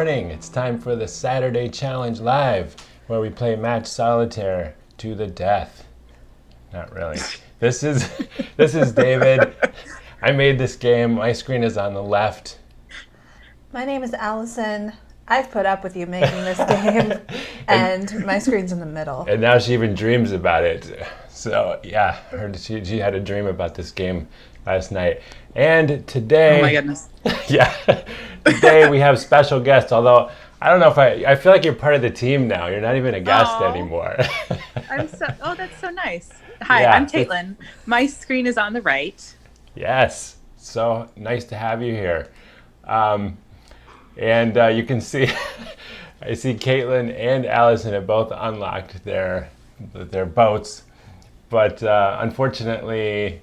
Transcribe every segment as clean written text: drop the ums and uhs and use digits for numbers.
morning. It's time for the Saturday Challenge Live, where we play Match Solitaire to the death. Not really. This is David. I made this game. My screen is on the left. My name is Allison. I've put up with you making this game, and my screen's in the middle. And now she even dreams about it. So yeah, she had a dream about this game last night. And today... Oh my goodness. Yeah. Today we have special guests, although I don't know if I feel like you're part of the team now. You're not even a guest anymore. That's so nice. Hi, Yeah. I'm Caitlin. My screen is on the right. Yes. So nice to have you here. And you can see, I see Caitlin and Allison have both unlocked their boats. But unfortunately,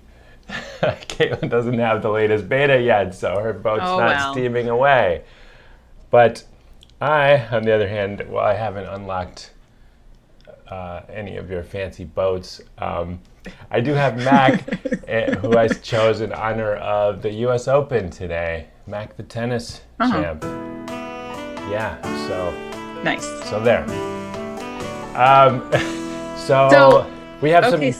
Caitlin doesn't have the latest beta yet, so her boat's not steaming away. But I, on the other hand, well, I haven't unlocked any of your fancy boats. I do have Mac, who I chose in honor of the U.S. Open today. Mac, the tennis champ. Yeah, so... Nice. So there. So we have some... Okay,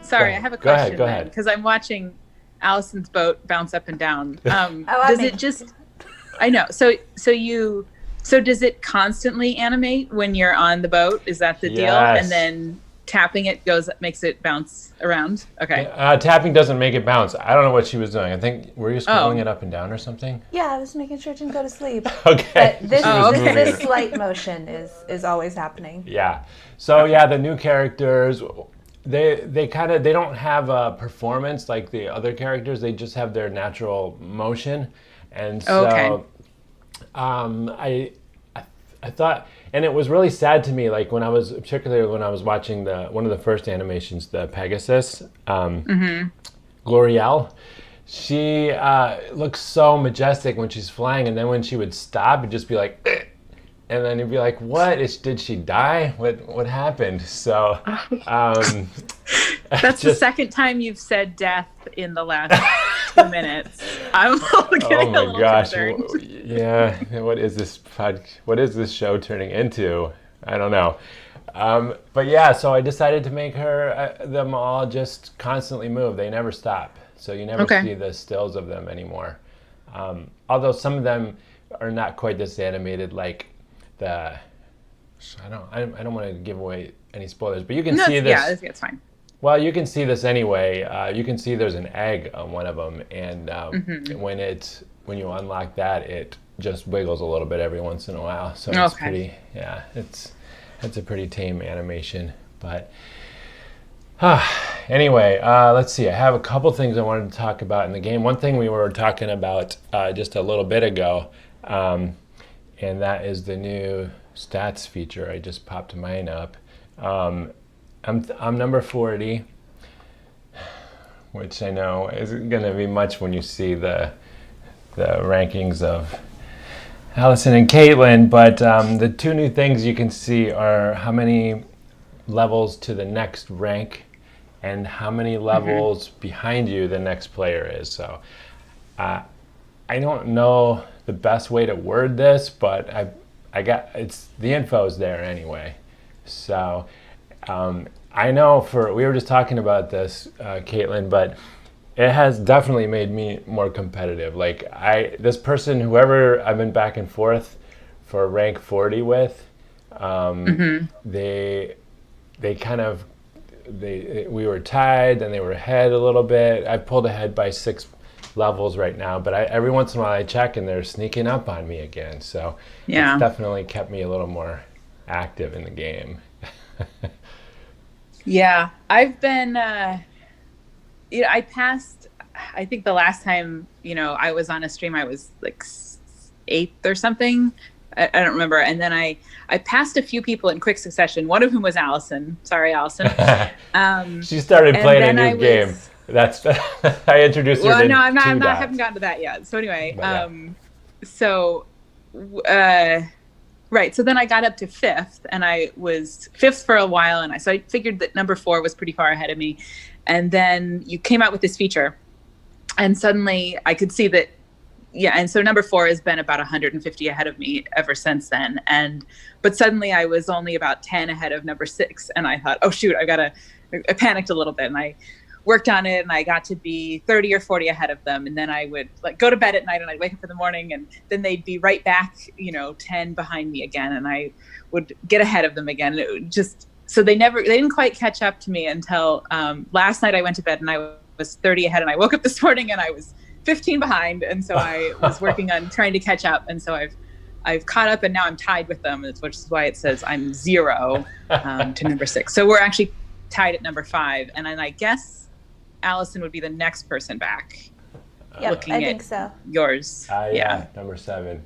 sorry, I have a question. Go ahead. Because I'm watching Allison's boat bounce up and down. I know. So does it constantly animate when you're on the boat? Is that the deal? Yes. And then tapping it makes it bounce around? Okay. Tapping doesn't make it bounce. I don't know what she was doing. I think, were you scrolling it up and down or something? Yeah, I was making sure it didn't go to sleep. Okay. But this slight motion is always happening. Yeah. So yeah, the new characters, they don't have a performance like the other characters. They just have their natural motion. And so I thought, and it was really sad to me, like particularly when I was watching one of the first animations, the Pegasus, L'Oreal. She looks so majestic when she's flying, and then when she would stop, it'd just be like, and then you'd be like, did she die? What happened? So that's the second time you've said death in the last 2 minutes. I'm getting a little concerned. Yeah, what is this show turning into? I don't know. But yeah, so I decided to make them all just constantly move. They never stop. So you never see the stills of them anymore. Although some of them are not quite this animated, like I don't want to give away any spoilers, but you can see this. Yeah, it's fine. Well, you can see this anyway. You can see there's an egg on one of them, and when you unlock that, it just wiggles a little bit every once in a while. So it's pretty. Yeah, it's a pretty tame animation. But anyway, let's see. I have a couple things I wanted to talk about in the game. One thing we were talking about just a little bit ago, and that is the new stats feature. I just popped mine up. I'm number 40, which I know isn't going to be much when you see the rankings of Allison and Caitlin, but the two new things you can see are how many levels to the next rank and how many levels behind you the next player is. So I don't know the best way to word this, but the info's there anyway. So I know we were just talking about this, Caitlin, but it has definitely made me more competitive. Like this person, whoever I've been back and forth for rank 40 with, we were tied, then they were ahead a little bit. I pulled ahead by 6 levels right now, but every once in a while I check and they're sneaking up on me again. So it's definitely kept me a little more active in the game. Yeah, I've been, I passed, I think the last time, I was on a stream, I was like 8th or something. I don't remember. And then I passed a few people in quick succession, one of whom was Allison. Sorry, Allison. She started playing a new game. That's I introduced her to no, I haven't gotten to that yet. So anyway, right. So then I got up to 5th, and I was 5th for a while, and so I figured that number 4 was pretty far ahead of me. And then you came out with this feature, and suddenly I could see that yeah, and so number 4 has been about 150 ahead of me ever since then. But suddenly I was only about 10 ahead of number 6, and I thought, oh shoot, I panicked a little bit, and I worked on it, and I got to be 30 or 40 ahead of them, and then I would like go to bed at night, and I'd wake up in the morning, and then they'd be right back, 10 behind me again, and I would get ahead of them again. It would just, so they didn't quite catch up to me until last night I went to bed, and I was 30 ahead, and I woke up this morning and I was 15 behind, and so I was working on trying to catch up, and so I've caught up, and now I'm tied with them, which is why it says I'm 0 to number 6. So we're actually tied at number 5, and then I guess Allison would be the next person back. Yep, I think so. Yours. Yeah, number 7.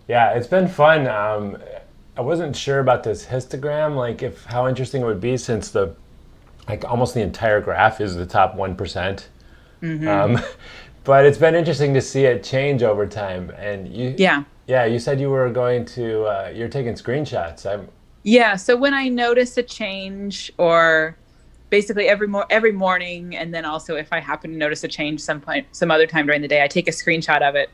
Yeah, it's been fun. I wasn't sure about this histogram, like how interesting it would be, since almost the entire graph is the top 1%. But it's been interesting to see it change over time. And you said you were going to, you're taking screenshots. Yeah, so when I notice a change, or basically every morning, and then also if I happen to notice a change some other time during the day, I take a screenshot of it.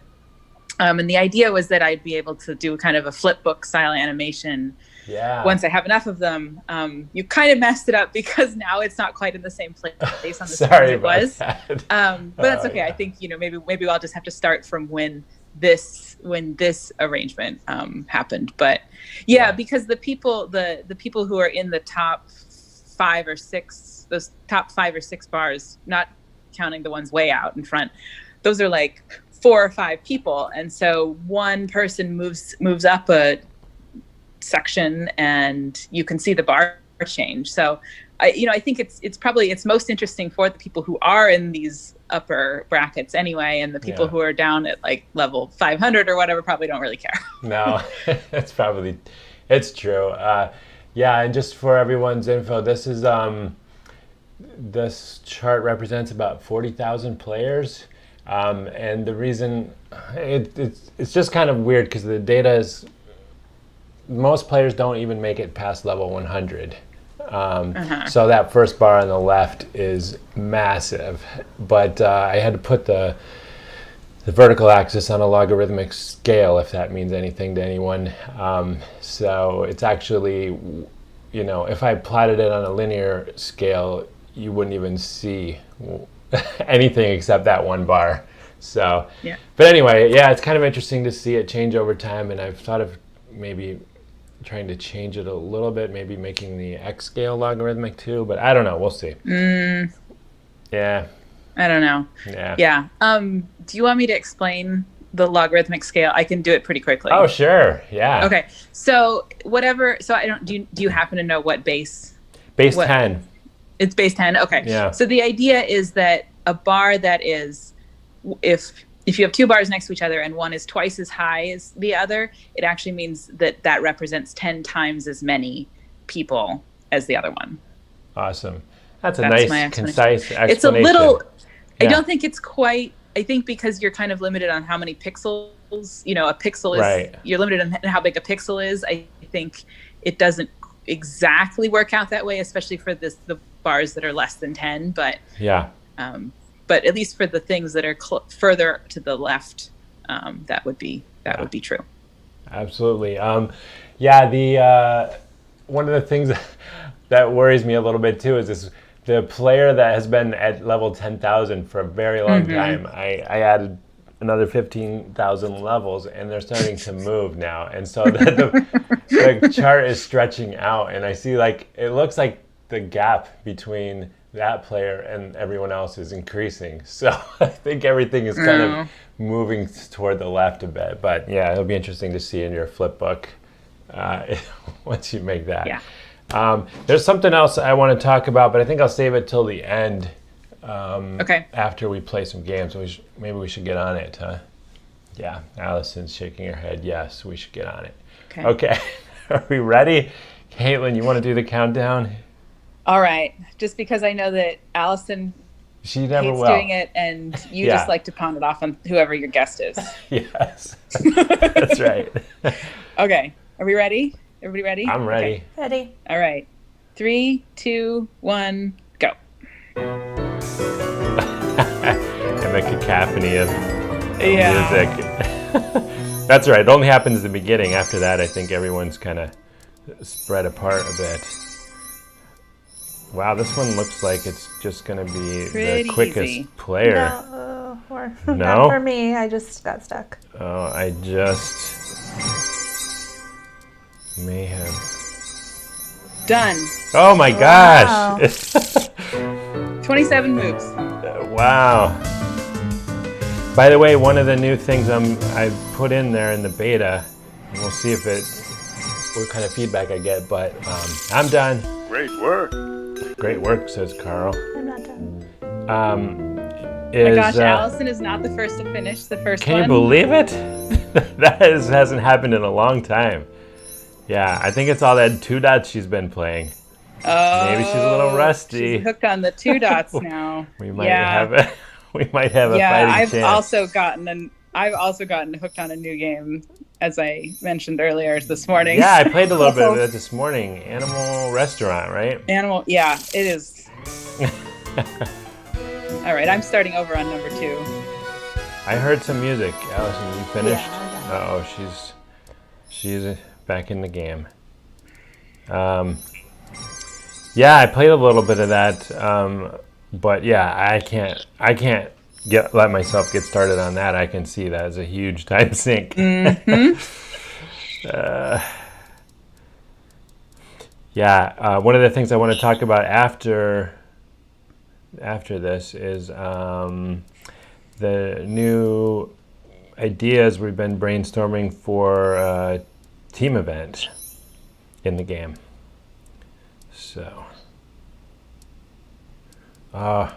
And the idea was that I'd be able to do kind of a flip book style animation. Yeah. Once I have enough of them. You kind of messed it up because now it's not quite in the same place on the screen as it was. But that's okay. Yeah. I think maybe I'll just have to start from when this arrangement happened. But yeah, because the people who are in the top 5 or 6, those top 5 or 6 bars, not counting the ones way out in front, those are like 4 or 5 people, and so one person moves up a section and you can see the bar change. So I think it's most interesting for the people who are in these upper brackets anyway, and the people who are down at like level 500 or whatever probably don't really care. No, it's true. And just for everyone's info, this chart represents about 40,000 players. And the reason it's just kind of weird because the data is, most players don't even make it past level 100. So that first bar on the left is massive, but I had to put the vertical axis on a logarithmic scale, if that means anything to anyone. So it's actually, if I plotted it on a linear scale, you wouldn't even see anything except that one bar. So, but anyway, it's kind of interesting to see it change over time, and I've thought of maybe trying to change it a little bit, maybe making the X scale logarithmic too, but I don't know. We'll see. Yeah. I don't know. Yeah. Do you want me to explain the logarithmic scale? I can do it pretty quickly. Oh, sure. Yeah. Okay. So do you happen to know what base? Base 10. It's base 10. Okay. Yeah. So the idea is that a bar that is, if you have 2 bars next to each other and one is twice as high as the other, it actually means that represents 10 times as many people as the other one. Awesome. That's nice, concise explanation. It's a little, I don't think it's quite, I think because you're kind of limited on how many pixels, a pixel is, right. You're limited on how big a pixel is. I think it doesn't exactly work out that way, especially for the bars that are less than 10, but but at least for the things that are further to the left, that would be true. Absolutely. The one of the things that worries me a little bit too is the player that has been at level 10,000 for a very long time. I added another 15,000 levels, and they're starting to move now, and so the chart is stretching out, and I see it looks like the gap between that player and everyone else is increasing. So I think everything is kind of moving toward the left a bit. But yeah, it'll be interesting to see in your flip book once you make that. Yeah. There's something else I want to talk about, but I think I'll save it till the end. Okay. After we play some games, maybe we should get on it. Yeah, Allison's shaking her head. Yes, we should get on it. Okay. Are we ready? Caitlin, you want to do the countdown? All right. Just because I know that Allison she never hates will. doing it, and you just like to pound it off on whoever your guest is. Yes. That's right. Okay. Are we ready? Everybody ready? I'm ready. Okay. Ready. All right. 3, 2, 1, go. And the cacophony of Yeah. music. That's right. It only happens at the beginning. After that, I think everyone's kind of spread apart a bit. Wow, this one looks like it's just going to be Pretty the quickest easy. player. No, No? not for me. I just got stuck. Oh, I just may have. Done. Oh my gosh! 27 moves. Wow. By the way, one of the new things I put in there in the beta, and we'll see what kind of feedback I get. But I'm done. Great work. Great work, says Carl. I'm not done. Oh my gosh, Allison is not the first to finish the first Can one. you believe it? Hasn't happened in a long time. Yeah, I think it's all that 2 dots she's been playing. Oh, Maybe she's a little rusty. She's hooked on the 2 dots now. We might have a fighting I've chance. also gotten hooked on a new game, as I mentioned earlier this morning. Yeah, I played a little bit of it this morning. Animal Restaurant, right? Yeah, it is. All right, I'm starting over on number 2. I heard some music. Allison, you finished? Yeah, I'm done. Oh, she's back in the game. Yeah, I played a little bit of that, but yeah, I can't let myself get started on that. I can see that as a huge time sink. Mm-hmm. One of the things I want to talk about after this is the new ideas we've been brainstorming for a team event in the game. So, now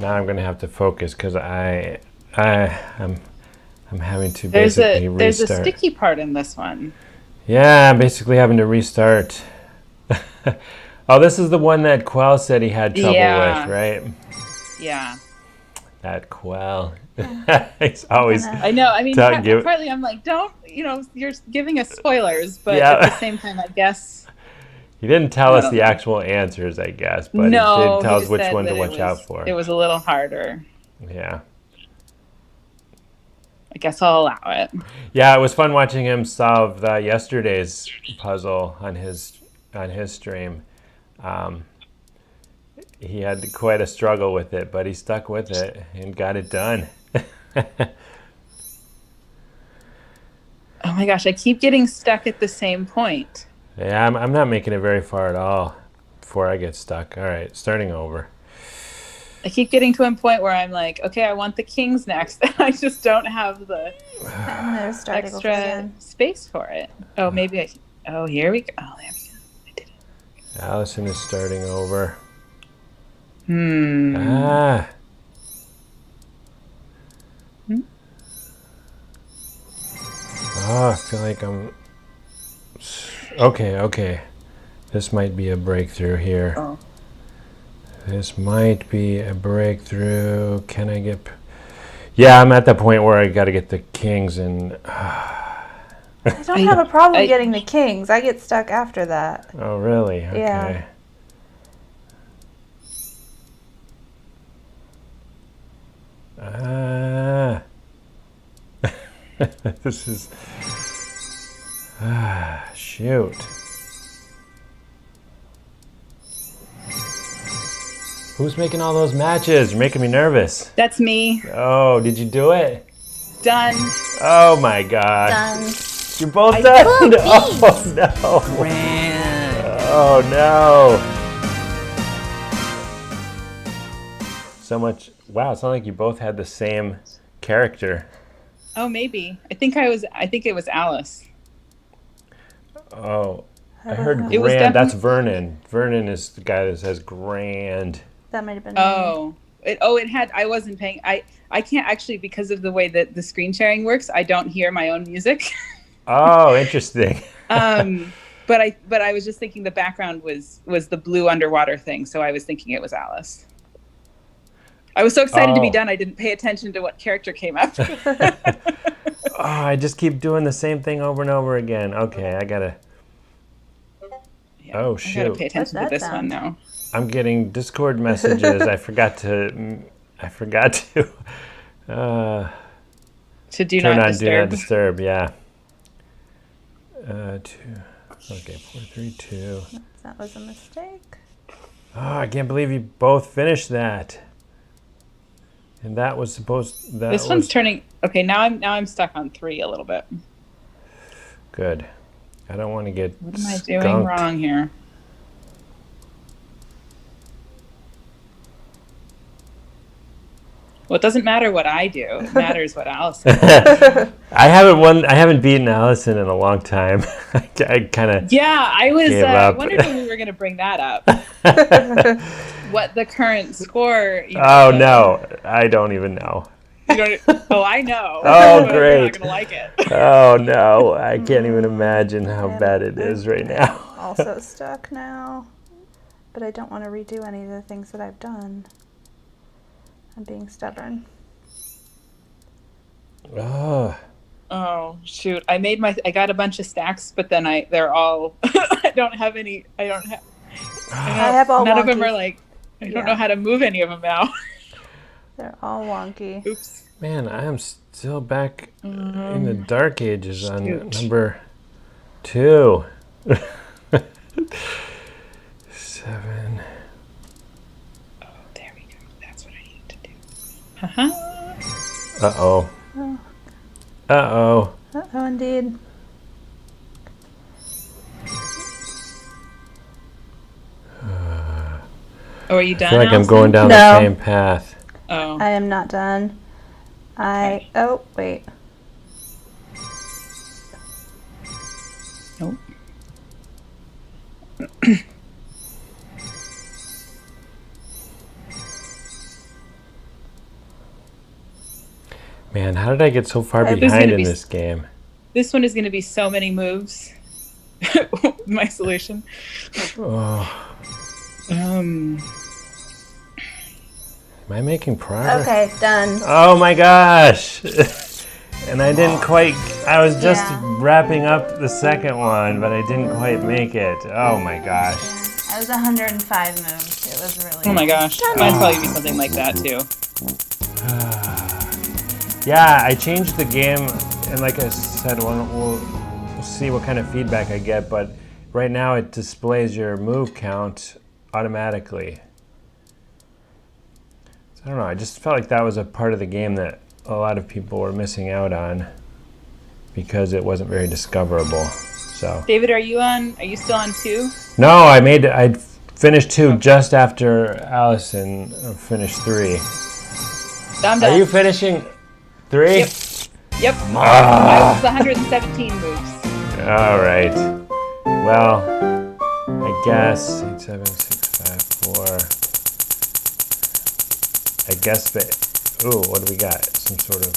I'm going to have to focus because I'm having to basically restart. There's a sticky part in this one. Yeah, I'm basically having to restart. Oh, this is the one that Quell said he had trouble with, right? Yeah. That Quell. He's always. I know. I mean, partly I'm like, don't, you're giving us spoilers, but at the same time, I guess. He didn't tell us the actual answers, I guess, but he did tell us which one to watch out for. It was a little harder. Yeah. I guess I'll allow it. Yeah, it was fun watching him solve yesterday's puzzle on his stream. He had quite a struggle with it, but he stuck with it and got it done. Oh my gosh, I keep getting stuck at the same point. Yeah, I'm not making it very far at all before I get stuck. All right, starting over. I keep getting to a point where I'm like, okay, I want the kings next. I just don't have the extra space for it. Oh, maybe here we go. Oh, there we go. I did it. Allison is starting over. Oh, I feel like I'm... Okay. This might be a breakthrough here. Oh. This might be a breakthrough. Can I get... Yeah, I'm at the point where I got to get the kings and... I don't have a problem getting the kings. I get stuck after that. Oh, really? Okay. Yeah. This is... shoot. Who's making all those matches? You're making me nervous. That's me. Oh, did you do it? Done. Oh my gosh. Done. You're both done? Oh no. Oh no. So much. Wow, it's not like you both had the same character. Oh, maybe. I think it was Alice. Oh, I heard It was grand. That's Vernon. Vernon is the guy that says grand. That might have been. It had. I wasn't paying. I can't actually, because of the way that the screen sharing works. I don't hear my own music. Oh, interesting. But I was just thinking the background was the blue underwater thing, so I was thinking it was Alice. I was so excited to be done, I didn't pay attention to what character came up. I just keep doing the same thing over and over again. Okay, I gotta. Yeah, oh shoot! I gotta pay attention to this one now. I'm getting Discord messages. I forgot to. To do turn not on disturb. do not disturb. Yeah. 2. Okay, 4, 3, 2. That was a mistake. Oh, I can't believe you both finished that. And that was supposed. This one's turning. Okay, now I'm stuck on 3 a little bit. Good. I don't want to get. What am I doing skunked. wrong here? Well, it doesn't matter what I do. It matters what Allison does. I haven't beaten Allison in a long time. I kind of. Yeah, I was Gave up. wondering when we were going to bring that up. What the current score? Oh no, I don't even know. You don't, oh, I know. Oh, But great. You're not going to like it. Oh no, I can't even imagine how bad it is right now. Also stuck now. But I don't want to redo any of the things that I've done. I'm being stubborn. Oh. Oh shoot! I got a bunch of stacks, but then they're all. I don't have any. I have all None of them wonky. are like. I don't know how to move any of them now. They're all wonky. Oops. Man, I am still back in the dark ages on shoot. number 2. 7. Oh, there we go. That's what I need to do. Uh-huh. Uh-oh. Oh. Uh-oh. Uh-oh, indeed. Oh, are you done? I feel like I'm Allison? going down No. the same path. Oh. I am not done. Oh, wait. Nope. Man, how did I get so far This is behind gonna in be this game? This one is going to be so many moves. My solution. Oh, Um. am I making progress? Okay, done. Oh my gosh! And I didn't quite, I was just Yeah. wrapping up the second one, but I didn't quite make it. Oh my gosh. I was 105 moves. It was really. Oh my gosh. Might probably be something like that too. Yeah, I changed the game, and like I said, we'll see what kind of feedback I get, but right now it displays your move count automatically. So I don't know, I just felt like that was a part of the game that a lot of people were missing out on because it wasn't very discoverable. So David, are you still on 2? no, I finished 2 just after Allison finished 3. I'm done. Are you finishing 3? Yep. Yep. I was 117 moves. All right. Well, I guess 8, 7, 6, 5, 4. I guess that. Ooh, what do we got? Some sort of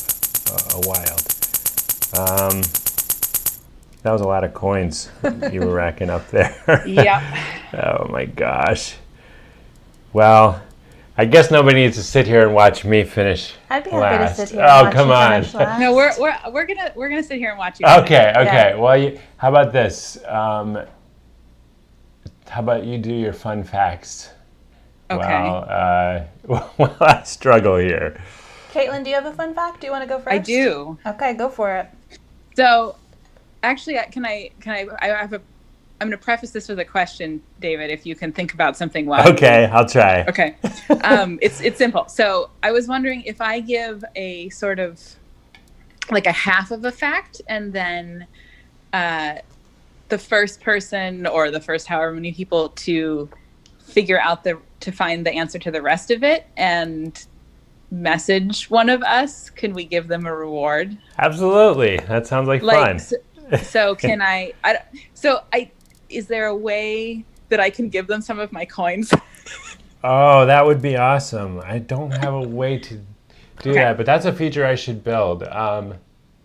a wild. That was a lot of coins you were racking up there. Yep. Oh my gosh. Well, I guess nobody needs to sit here and watch me finish I'd be happy last. to sit here. And Oh, watch come you on. finish last. No, we're gonna sit here and watch you. Okay, finish. okay. Yeah. Well, how about this? How about you do your fun facts? Okay. While I struggle here. Caitlin, do you have a fun fact? Do you want to go first? I do. Okay, go for it. So, actually, I have a. I'm going to preface this with a question, David. If you can think about something while. Okay, I'll try. Okay. It's simple. So I was wondering if I give a sort of like a half of a fact, and then the first person or the first however many people to figure out to find the answer to the rest of it and message one of us, can we give them a reward? Absolutely. That sounds like fun. So can is there a way that I can give them some of my coins? Oh, that would be awesome. I don't have a way to do Okay. that, but that's a feature I should build.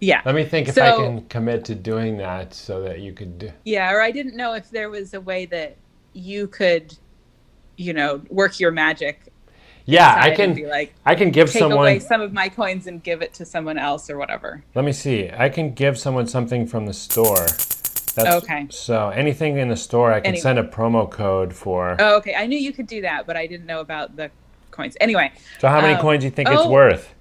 Yeah. Let me think if I can commit to doing that so that you could do. Yeah, or I didn't know if there was a way that you could, work your magic. Yeah, I inside and be can. like, I can give take someone. away some of my coins and give it to someone else or whatever. Let me see. I can give someone something from the store. Okay. So anything in the store, I can send a promo code for. Oh, okay. I knew you could do that, but I didn't know about the coins. Anyway. So how many coins do you think it's worth?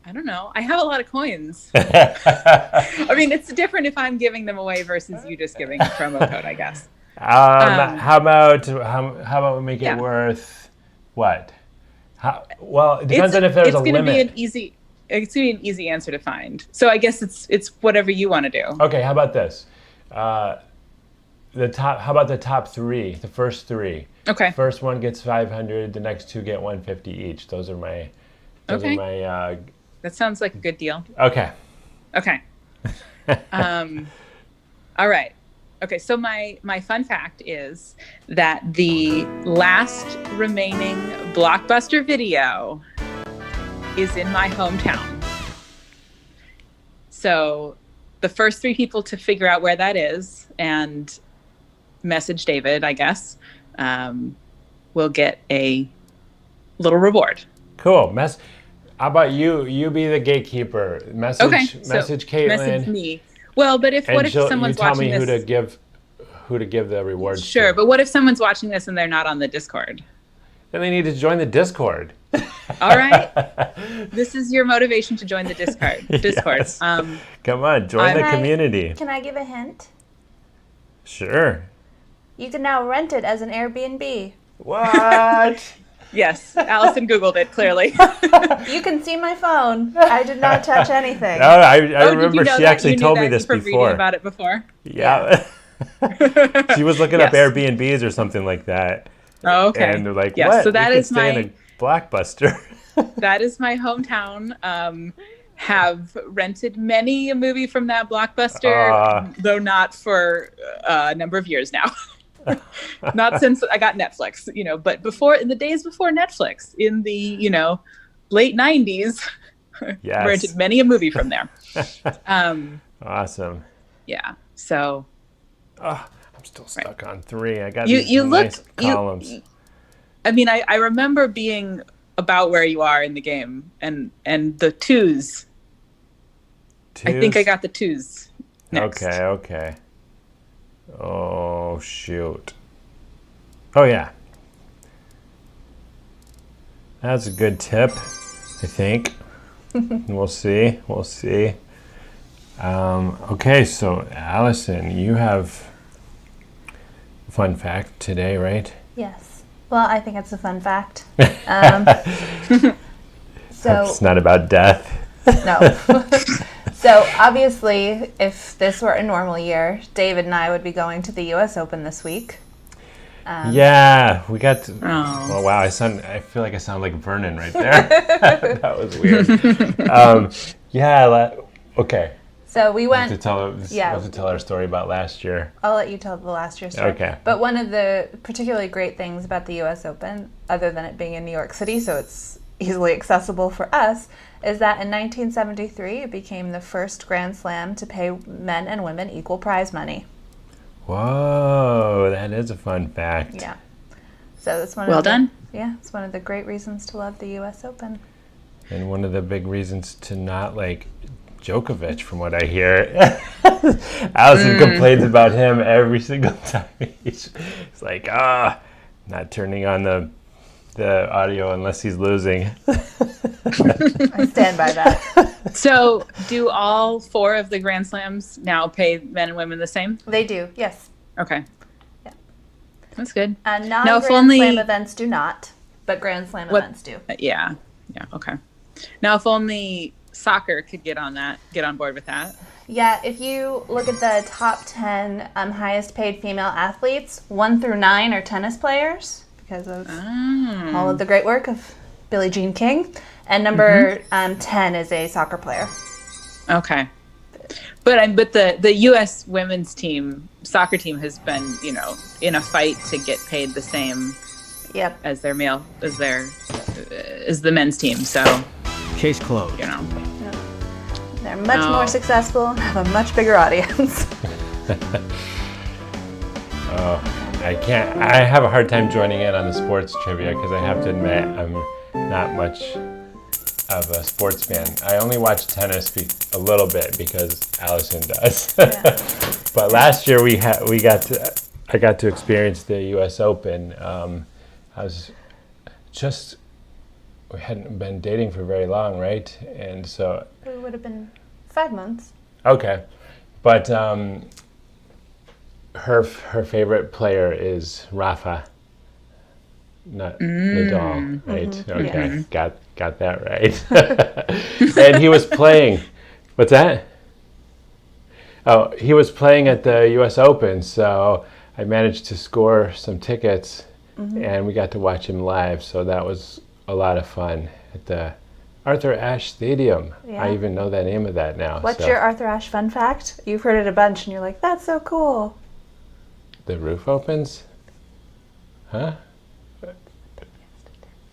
I don't know. I have a lot of coins. I mean, it's different if I'm giving them away versus you just giving a promo code, I guess. How about we make it worth what? Well, it depends on if there's a limit. It's gonna be an easy answer to find. So I guess it's whatever you want to do. Okay, how about this? How about the top three? The first three. Okay. First one gets 500. The next two get 150 each. Those are my. That sounds like a good deal. Okay. All right. Okay, so my fun fact is that the last remaining Blockbuster video is in my hometown. So the first 3 people to figure out where that is and message David, I guess, will get a little reward. Cool. How about you? You be the gatekeeper. Message Caitlin. Message me. Well, but if someone's watching this, who to give the rewards Sure, to. but what if someone's watching this and they're not on the Discord? Then they need to join the Discord. All right. This is your motivation to join the Discord. Yes. Come on, join the community. Can I give a hint? Sure. You can now rent it as an Airbnb. What? Yes, Allison Googled it, clearly. You can see my phone. I did not touch anything. No, I remember she actually told me this before. before. Reading about it before? Yeah. She was looking up Airbnbs or something like that. Oh, okay. And they're like, yes, what? So that is stay in a Blockbuster. That is my hometown. Have rented many a movie from that Blockbuster, though not for a number of years now. Not since I got Netflix, but in the days before Netflix, in the, late 90s, yes. rented many a movie from there. Awesome. Yeah. So. I'm still stuck on 3. I got nice columns. I mean, I remember being about where you are in the game and the 2s. I think I got the 2s next. Okay. Oh, shoot. Oh, yeah. That's a good tip, I think. We'll see. Okay, so Allison, you have a fun fact today, right? Yes. Well, I think it's a fun fact. So it's not about death. No. So obviously, if this were a normal year, David and I would be going to the U.S. Open this week. Yeah, we got to. Oh wow, I feel like I sound like Vernon right there. That was weird. Okay. So we went to tell our story about last year. I'll let you tell the last year story. Okay. But one of the particularly great things about the U.S. Open, other than it being in New York City, so it's easily accessible for us, is that in 1973 it became the first Grand Slam to pay men and women equal prize money. Whoa, that is a fun fact. Yeah. So it's well done. It's one of the great reasons to love the U.S. Open. And one of the big reasons to not like Djokovic, from what I hear. Allison complains about him every single time. He's like, not turning on the audio unless he's losing. I stand by that. So do all 4 of the Grand Slams now pay men and women the same? They do, yes. Okay. Yeah. That's good. Non-Grand Slam events do not, but Grand Slam events do. Yeah, okay. Now if only soccer could get on board with that. Yeah, if you look at the top 10 highest paid female athletes, 1 through 9 are tennis players because of all of the great work of Billie Jean King. And number 10 is a soccer player. Okay. But the U.S. women's soccer team has been, in a fight to get paid the same as their as the men's team. So case closed. They're much more successful and have a much bigger audience. I have a hard time joining in on the sports trivia because I have to admit I'm not much of a sports fan. I only watch tennis a little bit because Allison does. Yeah. But last year I got to experience the U.S. Open. we hadn't been dating for very long, right? And so It would have been 5 months. okay, but her favorite player is Rafa, not Nadal, right? Mm-hmm. Okay, got that right. And he was playing. What's that? Oh, he was playing at the U.S. Open, so I managed to score some tickets, and we got to watch him live. So that was a lot of fun at the Arthur Ashe Stadium. Yeah. I even know the name of that now. What's your Arthur Ashe fun fact? You've heard it a bunch, and you're like, that's so cool. The roof opens? Huh?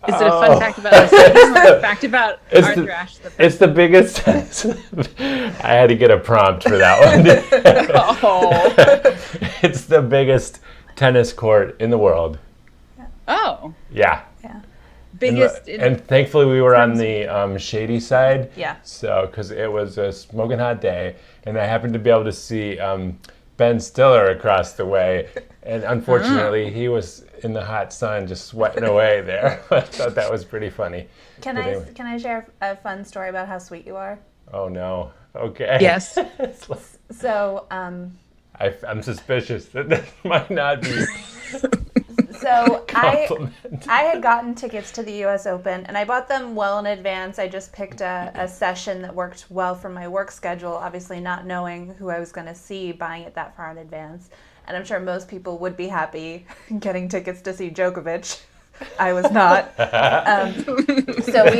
Is it a fun fact about us? Is it a fact about Arthur Ashe? It's the biggest. I had to get a prompt for that one. Oh. It's the biggest tennis court in the world. Oh. Yeah. Yeah. Biggest. And thankfully we were on the shady side. Yeah. So, because it was a smoking hot day, and I happened to be able to see Ben Stiller across the way, and unfortunately he was in the hot sun just sweating away there. I thought that was pretty funny. Can I share a fun story about how sweet you are? Oh no. Okay. Yes. So, I'm suspicious that this might not be so compliment. I had gotten tickets to the U.S. Open, and I bought them well in advance. I just picked a session that worked well for my work schedule, obviously not knowing who I was going to see, buying it that far in advance. And I'm sure most people would be happy getting tickets to see Djokovic. I was not. So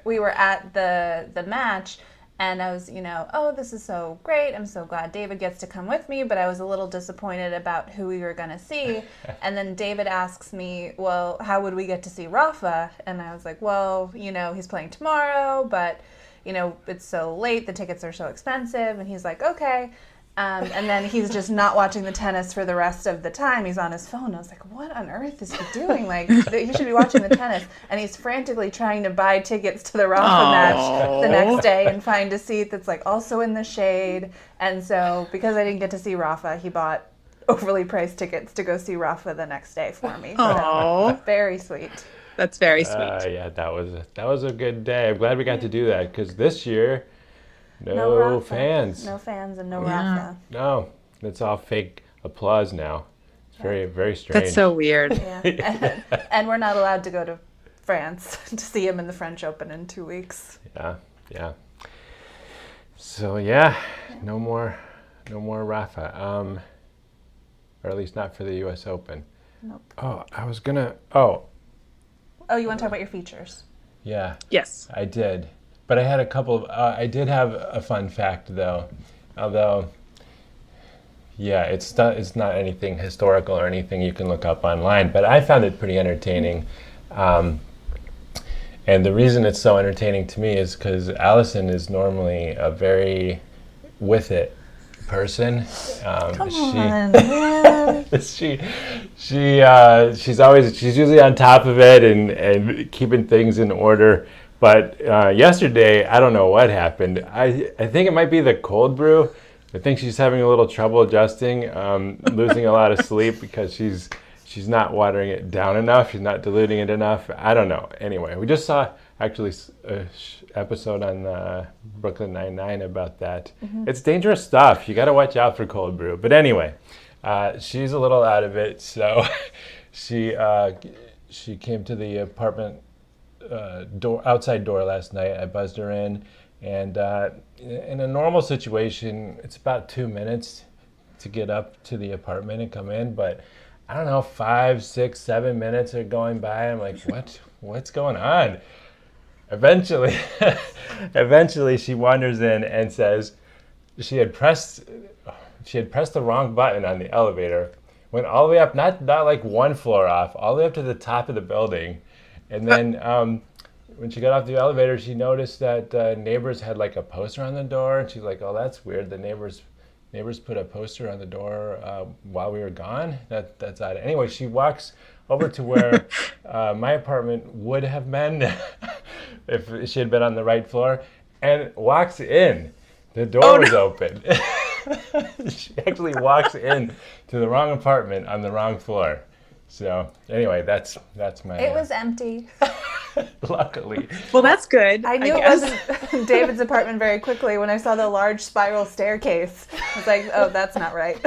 we were at the match, and I was, oh, this is so great. I'm so glad David gets to come with me, but I was a little disappointed about who we were going to see. And then David asks me, well, how would we get to see Rafa? And I was like, well, he's playing tomorrow, but, it's so late. The tickets are so expensive. And he's like, okay. And then he's just not watching the tennis for the rest of the time. He's on his phone. I was like, what on earth is he doing? Like, he should be watching the tennis. And he's frantically trying to buy tickets to the Rafa match the next day and find a seat that's like also in the shade. And so because I didn't get to see Rafa, he bought overly priced tickets to go see Rafa the next day for me. So, very sweet. That's very sweet. Yeah, that was a good day. I'm glad we got to do that, because this year, no Rafa. fans. No fans and no Rafa. No, it's all fake applause now. It's very, very strange. That's so weird. Yeah. And we're not allowed to go to France to see him in the French Open in 2 weeks. Yeah. So yeah, no more Rafa. Or at least not for the U.S. Open. Nope. Oh, I was gonna. Oh, you want to talk about your features? yeah. Yes. I did. But I had a couple of, I did have a fun fact though, although, yeah, it's not anything historical or anything you can look up online, but I found it pretty entertaining. And the reason it's so entertaining to me is because Allison is normally a very with it person. Come on, man. She's usually on top of it and keeping things in order. But yesterday, I don't know what happened. I think it might be the cold brew. I think she's having a little trouble adjusting, losing a lot of sleep because she's not watering it down enough. She's not diluting it enough. I don't know. Anyway, we just saw actually an episode on Brooklyn Nine-Nine about that. Mm-hmm. It's dangerous stuff. You got to watch out for cold brew. But anyway, she's a little out of it. So she came to the apartment outside door last night. I buzzed her in, and in a normal situation, it's about 2 minutes to get up to the apartment and come in. But I don't know, 5, 6, 7 minutes are going by. I'm like, what's going on? Eventually, she wanders in and says she had pressed the wrong button on the elevator. Went all the way up, not like one floor off, all the way up to the top of the building. And then when she got off the elevator, she noticed that neighbors had like a poster on the door. And she's like, oh, that's weird. The neighbors put a poster on the door while we were gone. That's odd. Anyway, she walks over to where my apartment would have been if she had been on the right floor, and walks in. The door was open. She actually walks in to the wrong apartment on the wrong floor. So anyway, that's my. It was empty. Luckily. Well, that's good. I knew it guess. wasn't David's apartment very quickly when I saw the large spiral staircase. I was like, oh, that's not right.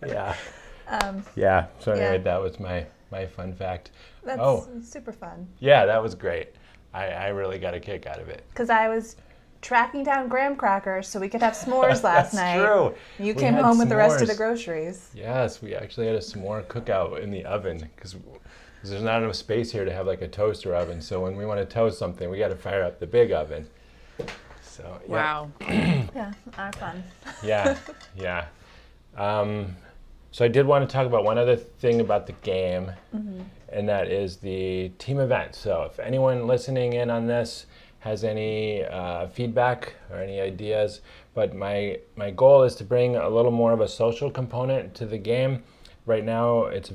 Yeah. Um, Yeah. So anyway, Yeah. that was my fun fact. that's super fun. Yeah, that was great. I really got a kick out of it. Because I was tracking down graham crackers so we could have s'mores last night. That's true. You We came had home with the rest of the s'mores. groceries. Yes, we actually had a s'more cookout in the oven because there's not enough space here to have like a toaster oven. So when we want to toast something, we got to fire up the big oven. So yeah. Wow. Yeah, our fun. Yeah, yeah. So I did want to talk about one other thing about the game, and that is the team event. So if anyone listening in on this has any feedback or any ideas, but my goal is to bring a little more of a social component to the game. Right now, it's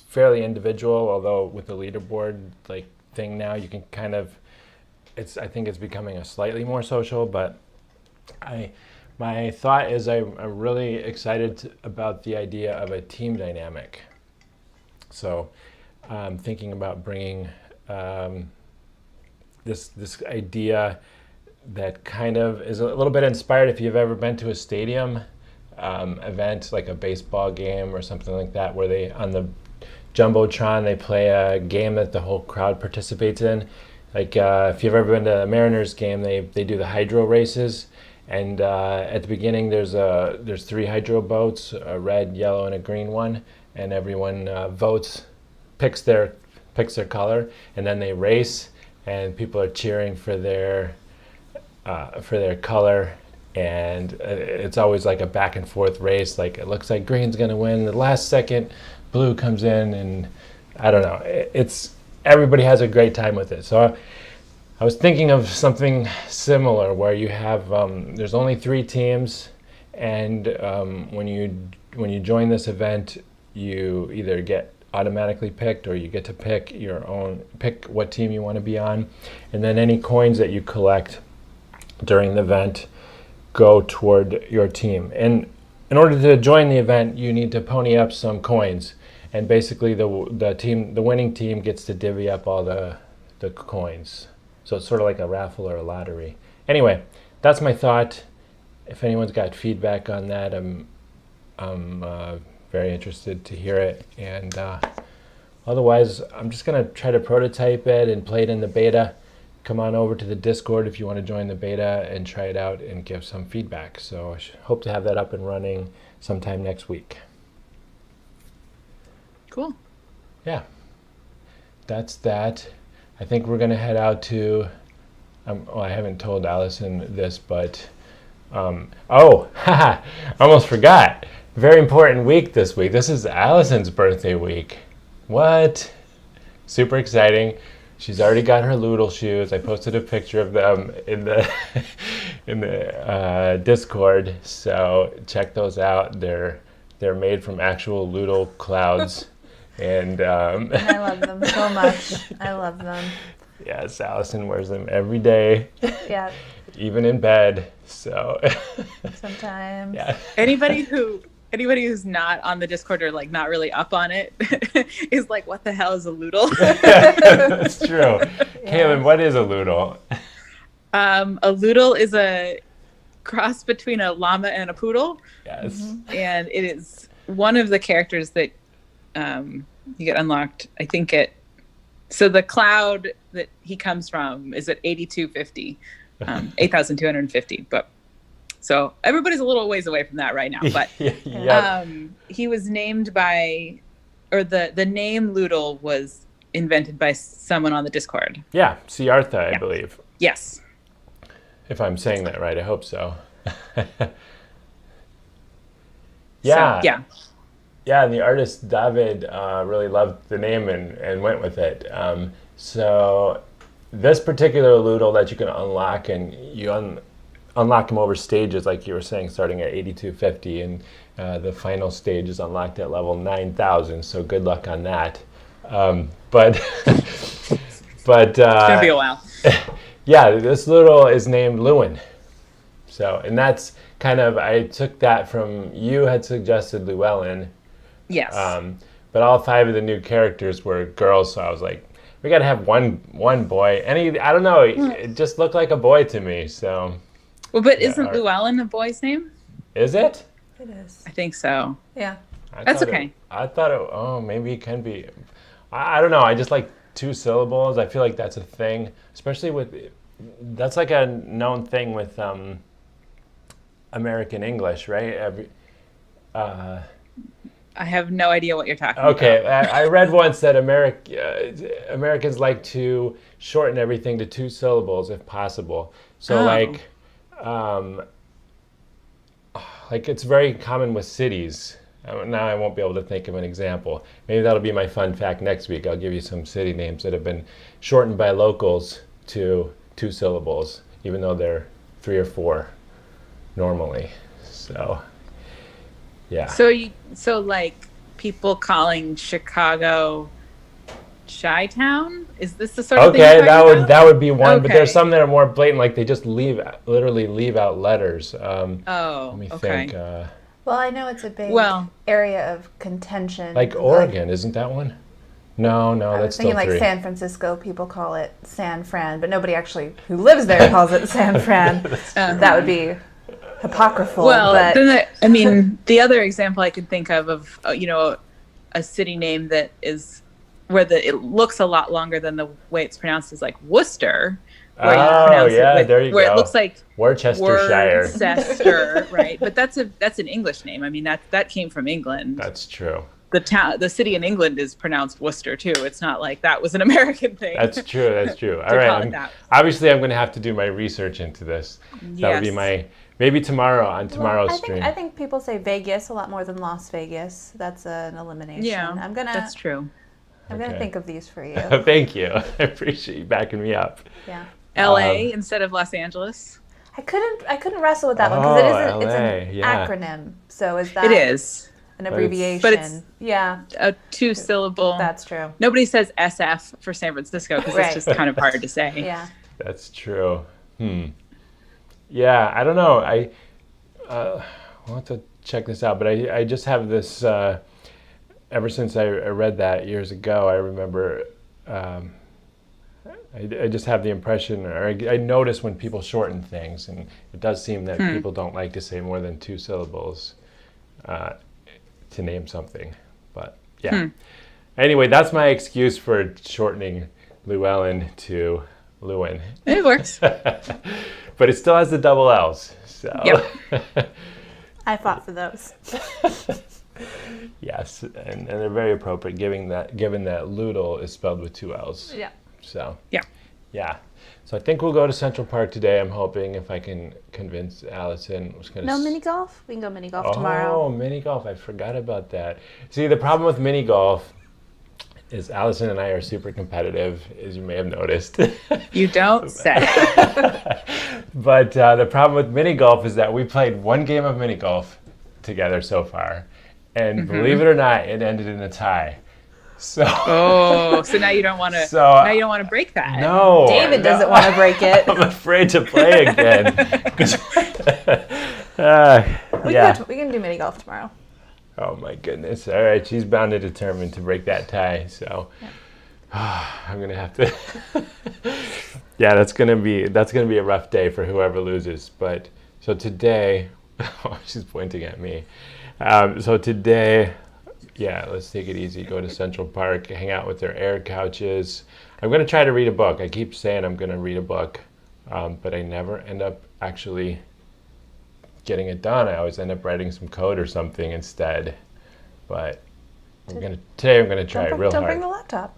fairly individual, although with the leaderboard like thing now, you can kind of, I think it's becoming a slightly more social, but my thought is I'm really excited about the idea of a team dynamic. So I'm thinking about bringing this idea that kind of is a little bit inspired if you've ever been to a stadium event, like a baseball game or something like that, where they, on the Jumbotron, they play a game that the whole crowd participates in. Like if you've ever been to a Mariners game, they do the hydro races. And at the beginning, there's 3 hydro boats, a red, yellow, and a green one, and everyone picks their color, and then they race, and people are cheering for their color, and it's always like a back and forth race. Like it looks like green's gonna win. The last second, blue comes in, and I don't know. Everybody has a great time with it. So I was thinking of something similar where you have there's only 3 teams, and when you join this event, you either get automatically picked or you get to pick what team you want to be on, and then any coins that you collect during the event go toward your team. And in order to join the event, you need to pony up some coins, and basically the winning team gets to divvy up all the coins. So it's sort of like a raffle or a lottery. Anyway, that's my thought. If anyone's got feedback on that, I'm very interested to hear it. And otherwise, I'm just going to try to prototype it and play it in the beta. Come on over to the Discord if you want to join the beta and try it out and give some feedback. So I hope to have that up and running sometime next week. Cool. Yeah, that's that. I think we're going to head out to, I haven't told Allison this, but, I almost forgot. Very important week this week. This is Allison's birthday week. What? Super exciting. She's already got her Loodle shoes. I posted a picture of them in the Discord, so check those out. They're made from actual Loodle clouds. And I love them so much. I love them. Yes, Allison wears them every day, Yeah, even in bed. So sometimes. yeah. Anybody who's not on the Discord or like not really up on it is like, what the hell is a Loodle? That's true. Kaylin, what is a Loodle? A Loodle is a cross between a llama and a poodle. Yes. And it is one of the characters that you get unlocked. I think so the cloud that he comes from is at 8250, 8,250. But so everybody's a little ways away from that right now. But Yep. he was named by, or the name Loodle was invented by someone on the Discord. Yeah, Siartha, I Yeah. believe. Yes. If I'm saying that right, I hope so. So, yeah. Yeah, and the artist David really loved the name and went with it. So this particular Loodle that you can unlock, and you unlock them over stages, like you were saying, starting at 8250, and the final stage is unlocked at level 9,000. So good luck on that. But It's gonna be a while. yeah, this Loodle is named Lewin. So, and that's kind of, I took that from, you had suggested Llewellyn. Yes. But all 5 of the new characters were girls, so I was like, we got to have one boy. I don't know. It just looked like a boy to me. So. Well, but isn't Llewellyn a boy's name? Is it? It is. I think so. Yeah. That's okay. I thought it. Oh, maybe it can be. I don't know. I just like 2 syllables. I feel like that's a thing, especially with. That's like a known thing with American English, right? I have no idea what you're talking about. Okay, I read once that Americans like to shorten everything to 2 syllables if possible. So like it's very common with cities. Now I won't be able to think of an example. Maybe that'll be my fun fact next week. I'll give you some city names that have been shortened by locals to 2 syllables, even though they're 3 or 4 normally. So, yeah. So like people calling Chicago Chi-Town? Is this the sort of thing you're talking about? that would be one, but there's Okay. some that are more blatant, like they just literally leave out letters. Let me okay. think. Well, I know it's a big Well- area of contention. Like Oregon, isn't that one? No, I that's was still thinking 3. like San Francisco, people call it San Fran, but nobody actually who lives there calls it San Fran. That would be apocryphal. Well, but then the other example I can think of a city name that is where it looks a lot longer than the way it's pronounced is like Worcester, where you pronounce it there you where go. it looks like Worcestershire. Worcester, right? But that's an English name. I mean that came from England. That's true. The city in England is pronounced Worcester too. It's not like that was an American thing. That's true. All call right. it that. Obviously, I'm going to have to do my research into this. That would be Yes. maybe tomorrow on tomorrow's I stream. think people say Vegas a lot more than Las Vegas. That's an elimination. Yeah, that's true. I'm gonna Okay. think of these for you. Thank you. I appreciate you backing me up. Yeah. L.A. instead of Los Angeles. I couldn't wrestle with that one because Oh, it's LA, an yeah. acronym. So is that It is an it's- abbreviation? but it's- yeah, a 2-syllable. that's true. Nobody says SF for San Francisco because Right. it's just kind of hard to say. Yeah. That's true. Yeah, I don't know. I'll have to check this out, but I just have this. Ever since I read that years ago, I remember. I just have the impression, or I notice when people shorten things, and it does seem that people don't like to say more than 2 syllables to name something. But yeah. Anyway, that's my excuse for shortening Llewellyn to Lewin. It works. But it still has the double L's. So. Yep. I fought for those. Yes, and they're very appropriate, given that Loodle is spelled with 2 L's. Yeah. So. Yeah. Yeah. So I think we'll go to Central Park today. I'm hoping if I can convince Allison. No mini golf? We can go mini golf tomorrow. Oh, mini golf. I forgot about that. See, the problem with mini golf is Allison and I are super competitive, as you may have noticed. You don't say. But the problem with mini golf is that we played one game of mini golf together so far. And believe it or not, it ended in a tie. So So now you don't want to. So, now you don't want to break that. no. David doesn't want to break it. I'm afraid to play again. We can do mini golf tomorrow. Oh my goodness. All right, she's bound and determined to break that tie. So I'm gonna have to. Yeah, that's gonna be a rough day for whoever loses. But so today, she's pointing at me. So today, yeah, let's take it easy. Go to Central Park, hang out with their air couches. I'm gonna try to read a book. I keep saying I'm gonna read a book, but I never end up actually getting it done. I always end up writing some code or something instead. But today I'm gonna try it real Don't hard. bring the laptop.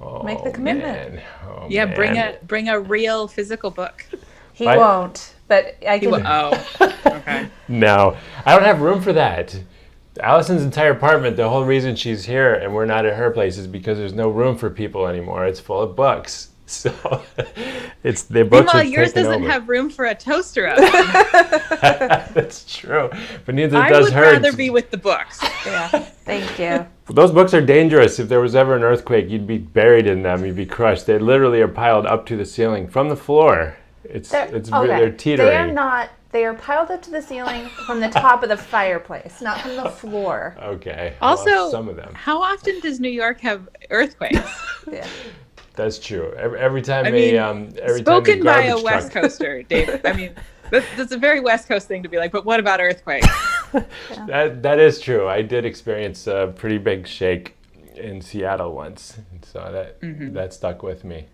Oh, Make the commitment. man. Oh, Yeah, man. bring a real physical book. He Right. won't, but I can. Okay. No, I don't have room for that. Allison's entire apartment, the whole reason she's here and we're not at her place is because there's no room for people anymore. It's full of books. So it's the books Meanwhile, are yours taking doesn't over. have room for a toaster oven. That's true. But neither I does would hers. rather be with the books. Yeah. Thank you. Those books are dangerous. If there was ever an earthquake, you'd be buried in them. You'd be crushed. They literally are piled up to the ceiling from the floor. They're teetering. They are not. They are piled up to the ceiling from the top of the fireplace, not from the floor. Okay. Also, well, some of them. how often does New York have earthquakes? Yeah. That's true. Every time spoken by a garbage West truck. Coaster, David. I mean, that's a very West Coast thing to be like, but what about earthquakes? That is true. I did experience a pretty big shake in Seattle once, so that stuck with me.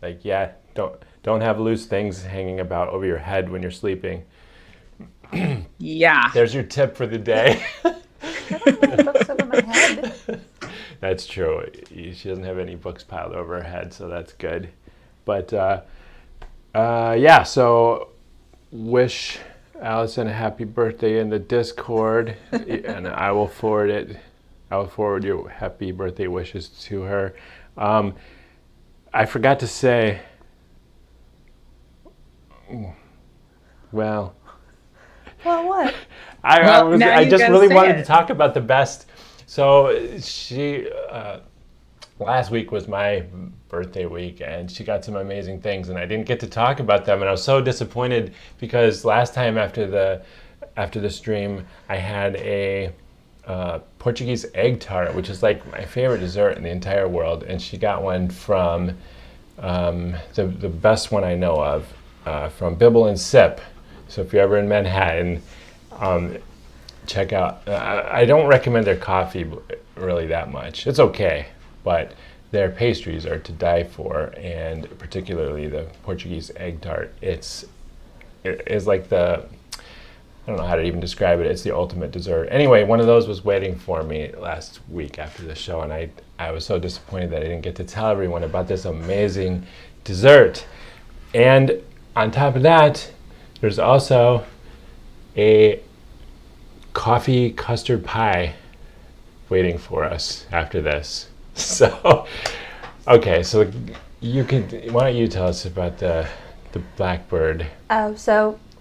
Like, yeah, don't have loose things hanging about over your head when you're sleeping. Yeah. There's your tip for the day. I don't have any books over my head. That's true. She doesn't have any books piled over her head, so that's good. But yeah, so wish Allison a happy birthday in the Discord, and I will forward it. I will forward your happy birthday wishes to her. I forgot to say. Well, what? I just really wanted to talk about the best. So she last week was my birthday week, and she got some amazing things, and I didn't get to talk about them, and I was so disappointed because last time after the stream I had a Portuguese egg tart, which is like my favorite dessert in the entire world, and she got one from the best one I know of, from Bibble and Sip. So if you're ever in Manhattan, check out. I don't recommend their coffee really that much. It's okay, but their pastries are to die for, and particularly the Portuguese egg tart. It is like I don't know how to even describe it. It's the ultimate dessert. Anyway, one of those was waiting for me last week after the show, and I was so disappointed that I didn't get to tell everyone about this amazing dessert. And on top of that, there's also a coffee custard pie waiting for us after this. So, okay, so why don't you tell us about the Blackbird?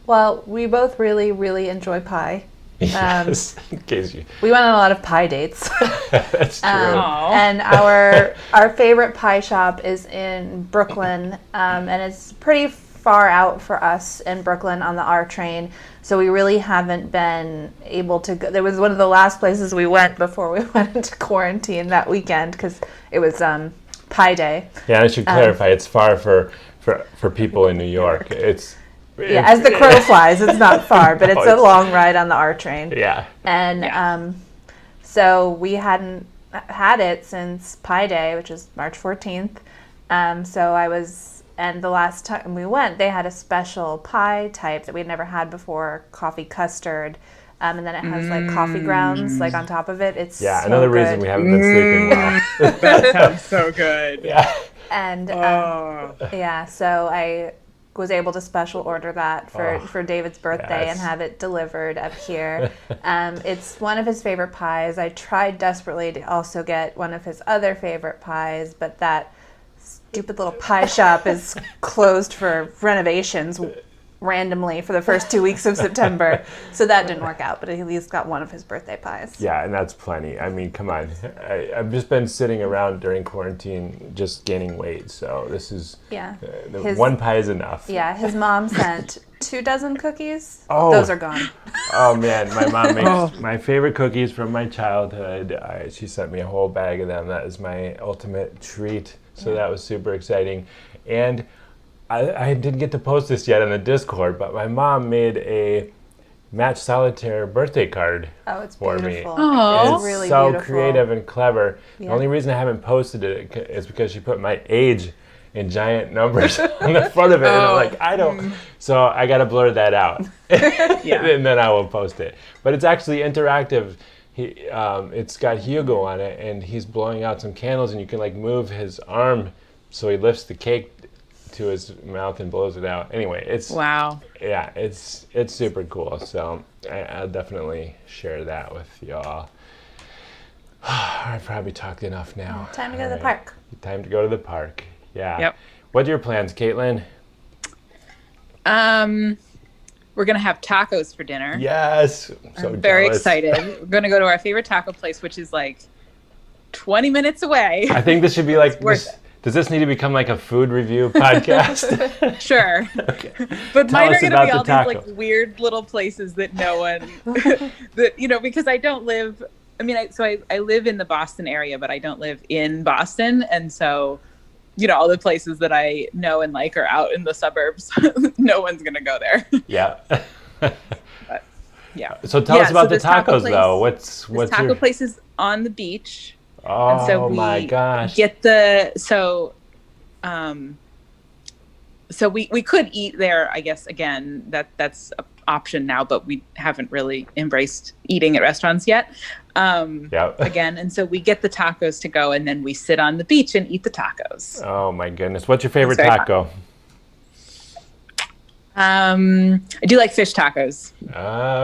Well, we both really, really enjoy pie. Yes, in case you... We went on a lot of pie dates. That's true. And our favorite pie shop is in Brooklyn, and it's pretty far out for us in Brooklyn on the R train, so we really haven't been able to go. There was one of the last places we went before we went into quarantine that weekend because it was Pie Day. Yeah, I should clarify, it's far for people in New York. As the crow flies, it's not far, but it's a long ride on the R train. Yeah. And so we hadn't had it since Pie Day, which is March 14th. And the last time we went, they had a special pie type that we'd never had before, coffee custard. And then it has like coffee grounds like on top of it. It's so another good. reason we haven't been sleeping well. That sounds so good. Yeah. And so I was able to special order that for David's birthday and have it delivered up here. It's one of his favorite pies. I tried desperately to also get one of his other favorite pies, but that stupid little pie shop is closed for renovations randomly for the first 2 weeks of September. So that didn't work out, but at least got one of his birthday pies. Yeah, and that's plenty. I mean, come on. I've just been sitting around during quarantine just gaining weight, so this is... one pie is enough. Yeah, his mom sent 2 dozen cookies. Oh. Those are gone. Oh, man. My mom makes my favorite cookies from my childhood. She sent me a whole bag of them. That is my ultimate treat. So that was super exciting. And I didn't get to post this yet on the Discord, but my mom made a Match Solitaire birthday card for beautiful. me. Oh, it's really so beautiful. creative and clever. Yeah. The only reason I haven't posted it is because she put my age in giant numbers on the front of it. And I'm like, I don't. So I got to blur that out. And then I will post it. But it's actually interactive. It's got Hugo on it, and he's blowing out some candles, and you can like move his arm so he lifts the cake to his mouth and blows it out. Anyway, it's super cool. So I'll definitely share that with y'all. I've probably talked enough now. Time to go to the park. Time to go to the park. Yeah. Yep. What are your plans, Caitlin? We're going to have tacos for dinner. Yes. I'm very excited. We're going to go to our favorite taco place, which is like 20 minutes away. I think this should be like, does this need to become like a food review podcast? Sure. Okay. But Tell mine are us going to be all about these the like weird little places that no one, because I don't live, I live in the Boston area, but I don't live in Boston. And so all the places that I know and like are out in the suburbs. No one's going to go there. Yeah. But, yeah. So tell us about the this taco tacos, place- though. What's This taco your... place is on the beach. Oh, And so we my gosh. get so we could eat there, I guess. Again, that's an option now, but we haven't really embraced eating at restaurants yet. Again, and so we get the tacos to go, and then we sit on the beach and eat the tacos. Oh, my goodness. What's your favorite It's very taco? I do like fish tacos.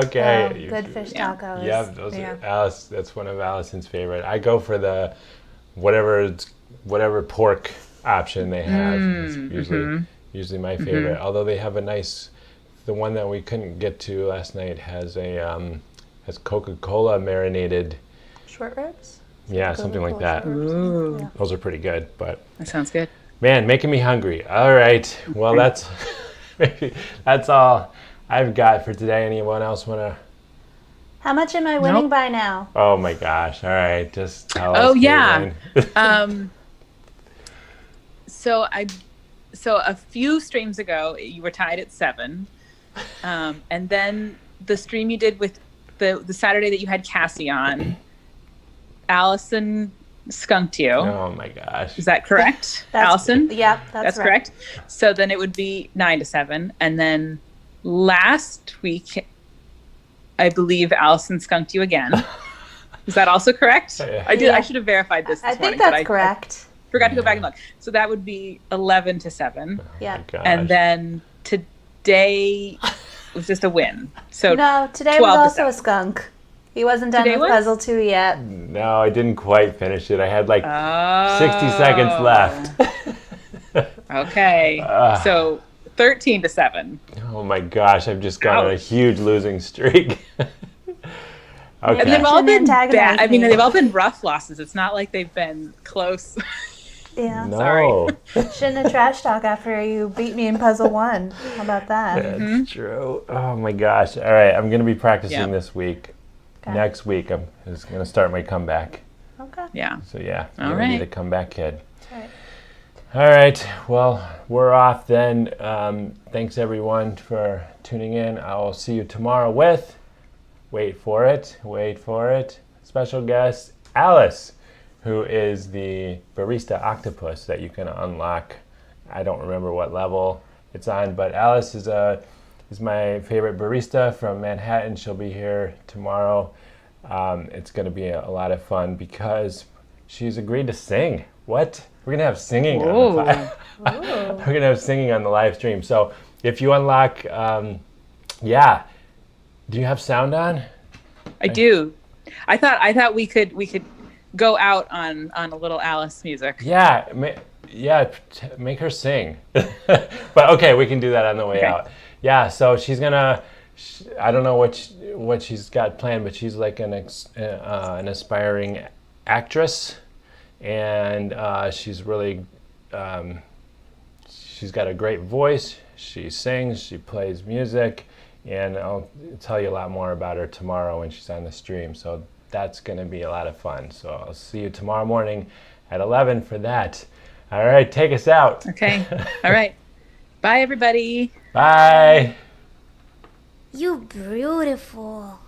Okay. Good fish Yeah. tacos. Yeah, those Yeah. are Alice. That's one of Allison's favorite. I go for the whatever pork option they have. It's usually my favorite. Although they have the one that we couldn't get to last night has Coca-Cola marinated. Short ribs? Yeah, something like that. Ooh, Yeah. Those are pretty good. But that sounds good. man, making me hungry. All right. Well, that's all I've got for today. Anyone else want to? How much am I winning Nope. by now? Oh my gosh. All right. Just tell us. Oh, yeah. Caitlin. So a few streams ago, you were tied at 7. And then the stream you did with the Saturday that you had Cassie on, Allison skunked you. Oh my gosh. Is that correct, Allison? Yep, that's right. correct. So then it would be 9-7. And then last week, I believe Allison skunked you again. Is that also correct? Yeah. I should have verified this I morning. think but that's correct. I forgot to go back and look. So that would be 11-7. Yeah. Gosh. And then today was just a win. So No, today 12 was to also a skunk. He wasn't done Today with was? puzzle 2 yet. No, I didn't quite finish it. I had like Oh. 60 seconds left. Okay. So 13-7. Oh my gosh, I've just gone on a Ouch. huge losing streak. Okay. And they've all been Antagonize bad. I mean, me. they've all been rough losses. It's not like they've been close. Yeah. No. sorry. Shouldn't have trash talk after you beat me in puzzle 1. How about that? That's true. Oh my gosh. All right, I'm going to be practicing Yeah. this week. Okay. Next week, I'm just going to start my comeback. Okay. Yeah. So yeah, All I'm going to be right. the comeback kid. All right. All right. Well, we're off then. Thanks everyone for tuning in. I will see you tomorrow with, wait for it, special guest Alice, who is the barista octopus that you can unlock. I don't remember what level it's on, but Alice is my favorite barista from Manhattan. She'll be here tomorrow. It's going to be a lot of fun because she's agreed to sing. What? We're going to have singing on the We're going to have singing on the live stream. So if you unlock, do you have sound on? I do. I thought we could go out on a little Alice music. Yeah, make her sing. But okay, we can do that on the way Okay. out. Yeah, so she's gonna. I don't know what she's got planned, but she's like an aspiring actress, and she's really. She's got a great voice. She sings. She plays music, and I'll tell you a lot more about her tomorrow when she's on the stream. So that's going to be a lot of fun. So I'll see you tomorrow morning at 11 for that. All right, take us out. Okay. All right. Bye, everybody. Bye. You beautiful.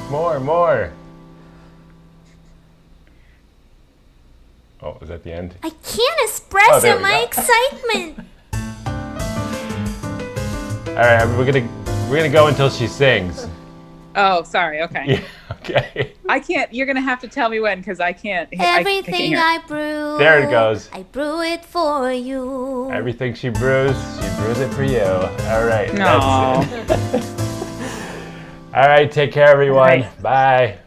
More. Oh, is that the end? I can't express there it, we my go. excitement. All right, we're gonna go until she sings. Oh, sorry. Okay. Yeah. Okay. I can't. You're gonna have to tell me when because I can't. I can't Everything hear. I brew. There it goes. I brew it for you. Everything she brews it for you. All right. No. That's it. All right. Take care, everyone. All right. Bye.